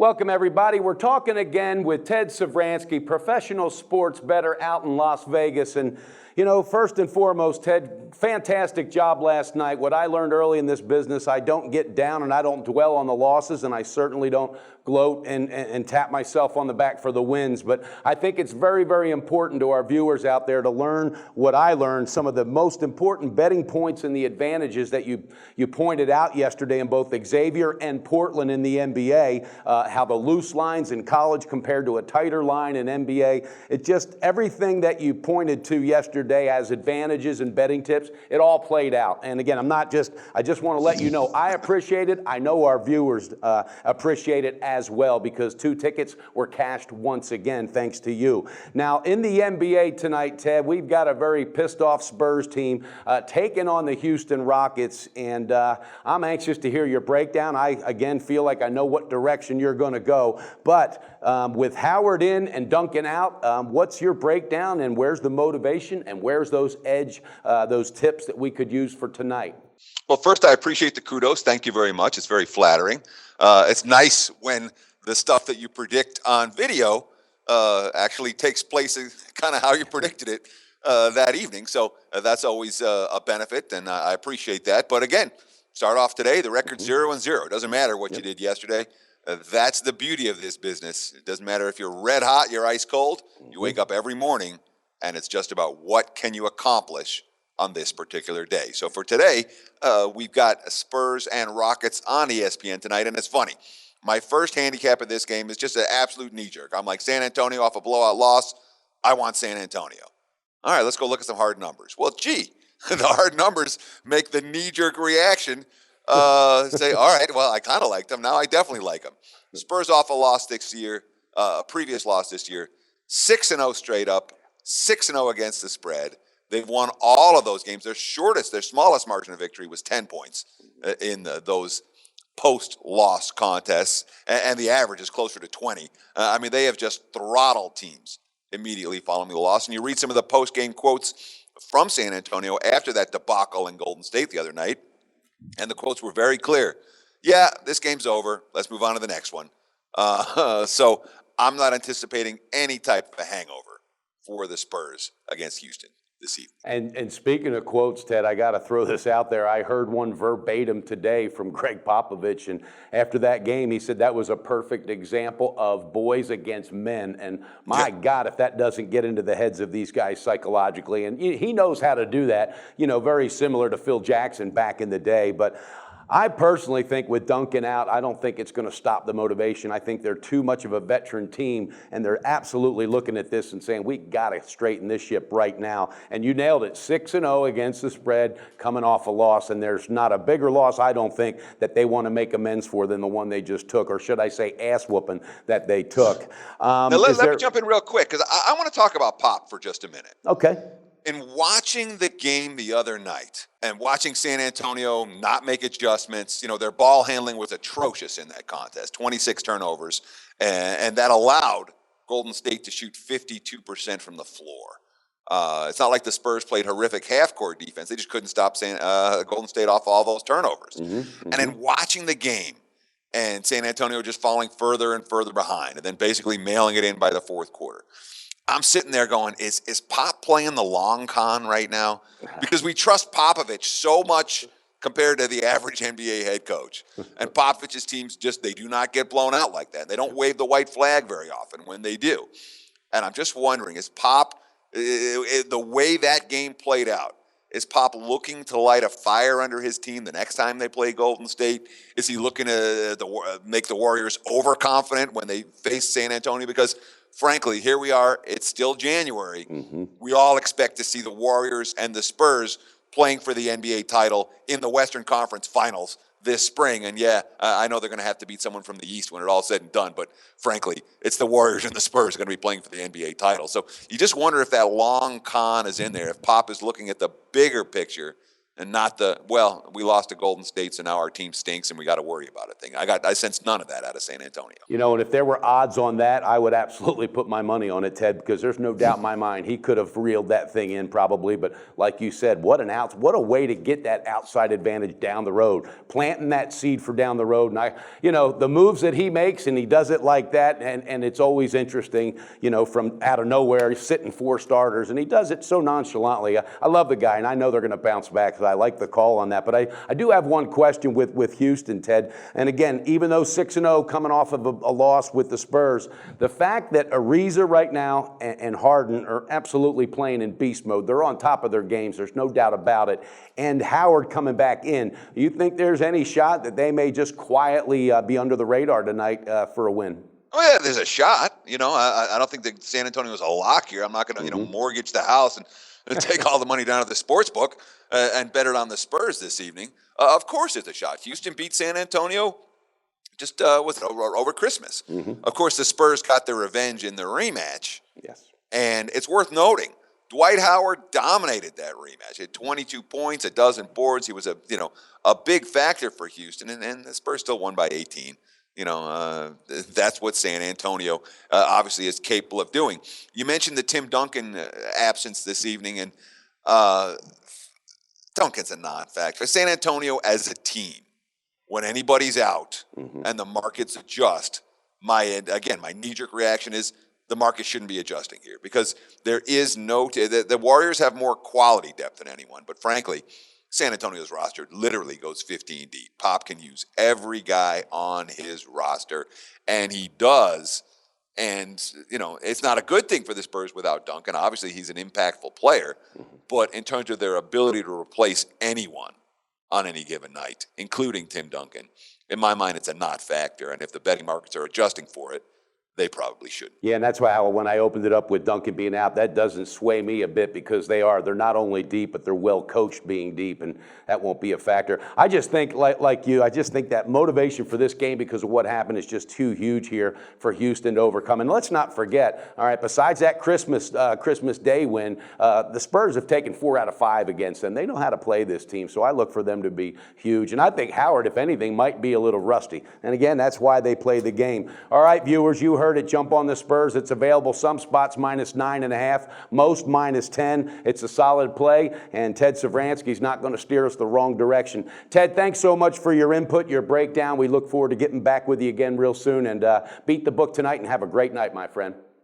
Welcome, everybody. We're talking again with Ted Sevransky, professional sports bettor out in Las Vegas. And, you know, first and foremost, Ted, fantastic job last night. What I learned early in this business, I don't get down and I don't dwell on the losses, and I certainly don't gloat and tap myself on the back for the wins. But I think it's very, very important to our viewers out there to learn what I learned, some of the most important betting points and the advantages that you pointed out yesterday in both Xavier and Portland in the NBA, how the loose lines in college compared to a tighter line in NBA. It just, everything that you pointed to yesterday as advantages and betting tips, it all played out. And again, I just want to let you know, I appreciate it. I know our viewers appreciate it as well, because 2 tickets were cashed once again, thanks to you. Now, in the NBA tonight, Ted, we've got a very pissed off Spurs team taking on the Houston Rockets, and I'm anxious to hear your breakdown. I, again, feel like I know what direction you're going to go, but with Howard in and Duncan out, what's your breakdown, and where's the motivation, and where's those those tips that we could use for tonight? Well, first, I appreciate the kudos. Thank you very much. It's very flattering. It's nice when the stuff that you predict on video actually takes place kind of how you predicted it that evening. So that's always a benefit, and I appreciate that. But again, start off today, the record's 0-0. It doesn't matter what you did yesterday. That's the beauty of this business. It doesn't matter if you're red hot, you're ice cold. You wake up every morning, and it's just about what can you accomplish on this particular day. So for today, we've got Spurs and Rockets on ESPN tonight, and it's funny. My first handicap of this game is just an absolute knee-jerk. I'm like, San Antonio off a blowout loss, I want San Antonio. All right, let's go look at some hard numbers. Well, gee, the hard numbers make the knee-jerk reaction say, all right, well, I kind of like them. Now I definitely like them. Spurs off a loss this year, a previous loss this year, 6-0 straight up, 6-0 against the spread. They've won all of those games. Their smallest margin of victory was 10 points in those post-loss contests, and the average is closer to 20. I mean, they have just throttled teams immediately following the loss. And you read some of the post-game quotes from San Antonio after that debacle in Golden State the other night, and the quotes were very clear. Yeah, this game's over. Let's move on to the next one. So I'm not anticipating any type of a hangover for the Spurs against Houston this evening. And speaking of quotes, Ted, I got to throw this out there. I heard one verbatim today from Greg Popovich, and after that game, he said that was a perfect example of boys against men. And my God, if that doesn't get into the heads of these guys psychologically, and he knows how to do that, you know, very similar to Phil Jackson back in the day. But I personally think with Duncan out, I don't think it's going to stop the motivation. I think they're too much of a veteran team, and they're absolutely looking at this and saying, we got to straighten this ship right now. And you nailed it, 6-0 against the spread, coming off a loss, and there's not a bigger loss, I don't think, that they want to make amends for than the one they just took, or should I say ass-whooping that they took. Now, let me jump in real quick, because I want to talk about Pop for just a minute. Okay. In watching the game the other night and watching San Antonio not make adjustments, you know, their ball handling was atrocious in that contest, 26 turnovers, and that allowed Golden State to shoot 52% from the floor. It's not like the Spurs played horrific half-court defense. They just couldn't stop Golden State off all those turnovers. And in watching the game and San Antonio just falling further and further behind and then basically mailing it in by the fourth quarter, I'm sitting there going, is Pop playing the long con right now? Because we trust Popovich so much compared to the average NBA head coach. And Popovich's teams they do not get blown out like that. They don't wave the white flag very often when they do. And I'm just wondering, is Pop, the way that game played out, is Pop looking to light a fire under his team the next time they play Golden State? Is he looking to make the Warriors overconfident when they face San Antonio? Because frankly, here we are. It's still January. We all expect to see the Warriors and the Spurs playing for the NBA title in the Western Conference Finals this spring. And yeah, I know they're going to have to beat someone from the East when it all said and done. But frankly, it's the Warriors and the Spurs going to be playing for the NBA title. So you just wonder if that long con is in there, if Pop is looking at the bigger picture and not the, well, we lost to Golden State, so now our team stinks and we got to worry about it thing. I sensed none of that out of San Antonio. You know, and if there were odds on that, I would absolutely put my money on it, Ted, because there's no doubt in my mind he could have reeled that thing in probably. But like you said, what a way to get that outside advantage down the road, planting that seed for down the road. And the moves that he makes, and he does it like that, and it's always interesting, from out of nowhere, he's sitting 4 starters, and he does it so nonchalantly. I love the guy, and I know they're going to bounce back. I like the call on that. But I do have one question with Houston, Ted. And again, even though 6-0 coming off of a loss with the Spurs, the fact that Ariza right now and Harden are absolutely playing in beast mode. They're on top of their games. There's no doubt about it. And Howard coming back in. You think there's any shot that they may just quietly be under the radar tonight for a win? Oh yeah, there's a shot. I don't think that San Antonio is a lock here. I'm not going to, mortgage the house and take all the money down to the sports book and bet it on the Spurs this evening. Of course, there's a shot. Houston beat San Antonio just over Christmas. Of course, the Spurs got their revenge in the rematch. Yes, and it's worth noting Dwight Howard dominated that rematch. He had 22 points, a dozen boards. He was a big factor for Houston, and the Spurs still won by 18. That's what San Antonio obviously is capable of doing. You mentioned the Tim Duncan absence this evening, and Duncan's a non-factor. San Antonio as a team, when anybody's out and the markets adjust, my knee-jerk reaction is the market shouldn't be adjusting here because there is the Warriors have more quality depth than anyone, but frankly, San Antonio's roster literally goes 15 deep. Pop can use every guy on his roster, and he does. And, it's not a good thing for the Spurs without Duncan. Obviously, he's an impactful player. But in terms of their ability to replace anyone on any given night, including Tim Duncan, in my mind, it's a not factor. And if the betting markets are adjusting for it, they probably shouldn't. Yeah, and that's why when I opened it up with Duncan being out, that doesn't sway me a bit because they're not only deep, but they're well coached being deep, and that won't be a factor. I just think, like you, I just think that motivation for this game because of what happened is just too huge here for Houston to overcome. And let's not forget, all right, besides that Christmas Day win, the Spurs have taken 4 out of 5 against them. They know how to play this team, so I look for them to be huge. And I think Howard, if anything, might be a little rusty. And again, that's why they play the game. All right, viewers, you heard it. Jump on the Spurs. It's available some spots -9.5, most -10. It's a solid play, and Ted Sevransky's not going to steer us the wrong direction. Ted, thanks so much for your input, your breakdown. We look forward to getting back with you again real soon, and beat the book tonight and have a great night, my friend.